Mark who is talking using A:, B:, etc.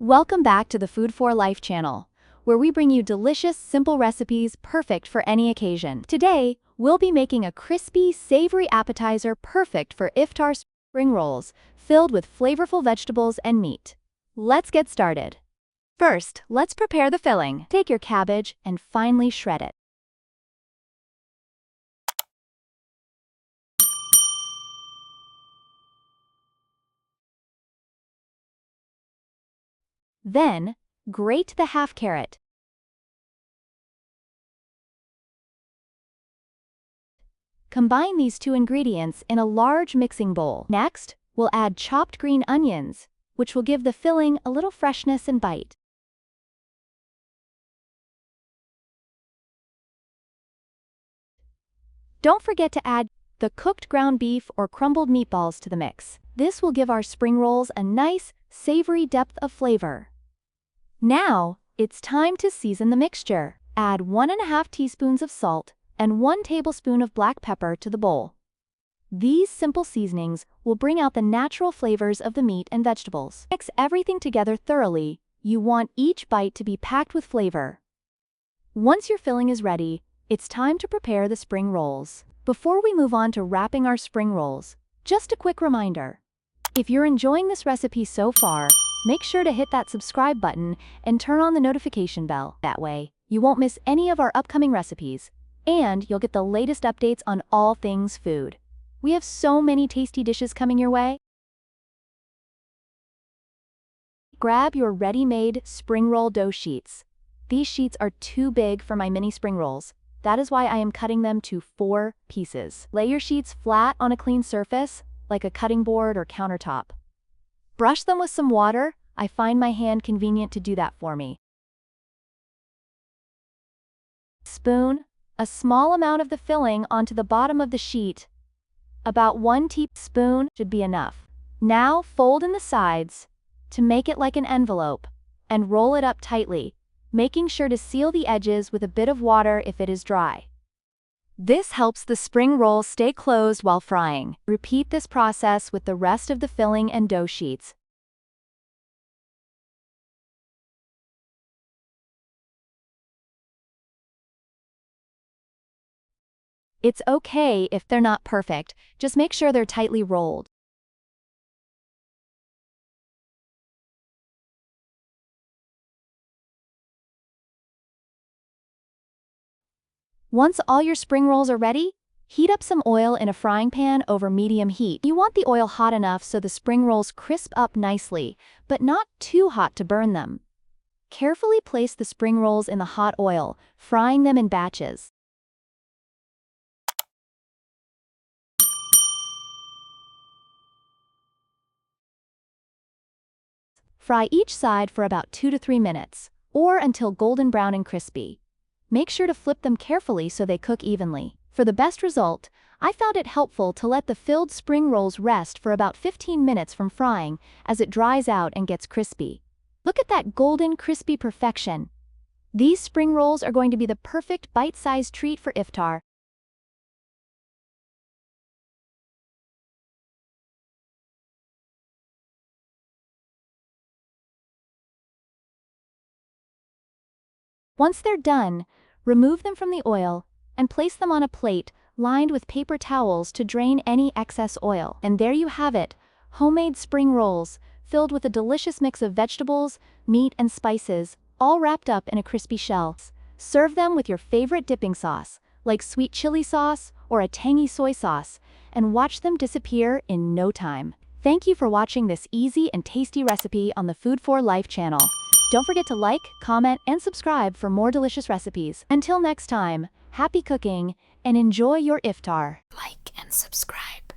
A: Welcome back to the Food for Life channel, where we bring you delicious, simple recipes perfect for any occasion. Today, we'll be making a crispy, savory appetizer perfect for iftar spring rolls, filled with flavorful vegetables and meat. Let's get started. First, let's prepare the filling. Take your cabbage and finely shred it. Then, grate the half carrot. Combine these two ingredients in a large mixing bowl. Next, we'll add chopped green onions, which will give the filling a little freshness and bite. Don't forget to add the cooked ground beef or crumbled meatballs to the mix. This will give our spring rolls a nice, savory depth of flavor. Now, it's time to season the mixture. Add 1½ teaspoons of salt and 1 tablespoon of black pepper to the bowl. These simple seasonings will bring out the natural flavors of the meat and vegetables. Mix everything together thoroughly. You want each bite to be packed with flavor. Once your filling is ready, it's time to prepare the spring rolls. Before we move on to wrapping our spring rolls, just a quick reminder. If you're enjoying this recipe so far, make sure to hit that subscribe button and turn on the notification bell. That way, you won't miss any of our upcoming recipes, and you'll get the latest updates on all things food. We have so many tasty dishes coming your way. Grab your ready-made spring roll dough sheets. These sheets are too big for my mini spring rolls. That is why I am cutting them to 4 pieces. Lay your sheets flat on a clean surface, like a cutting board or countertop. Brush them with some water. I find my hand convenient to do that for me. Spoon a small amount of the filling onto the bottom of the sheet. About 1 teaspoon should be enough. Now fold in the sides to make it like an envelope and roll it up tightly, making sure to seal the edges with a bit of water if it is dry. This helps the spring roll stay closed while frying. Repeat this process with the rest of the filling and dough sheets. It's okay if they're not perfect, just make sure they're tightly rolled. Once all your spring rolls are ready, heat up some oil in a frying pan over medium heat. You want the oil hot enough so the spring rolls crisp up nicely, but not too hot to burn them. Carefully place the spring rolls in the hot oil, frying them in batches. Fry each side for about 2 to 3 minutes, or until golden brown and crispy. Make sure to flip them carefully so they cook evenly. For the best result, I found it helpful to let the filled spring rolls rest for about 15 minutes from frying as it dries out and gets crispy. Look at that golden, crispy perfection. These spring rolls are going to be the perfect bite-sized treat for iftar. Once they're done, remove them from the oil and place them on a plate lined with paper towels to drain any excess oil. And there you have it, homemade spring rolls filled with a delicious mix of vegetables, meat, and spices, all wrapped up in a crispy shell. Serve them with your favorite dipping sauce, like sweet chili sauce or a tangy soy sauce, and watch them disappear in no time. Thank you for watching this easy and tasty recipe on the Food for Life channel. Don't forget to like, comment, and subscribe for more delicious recipes. Until next time, happy cooking and enjoy your iftar.
B: Like and subscribe.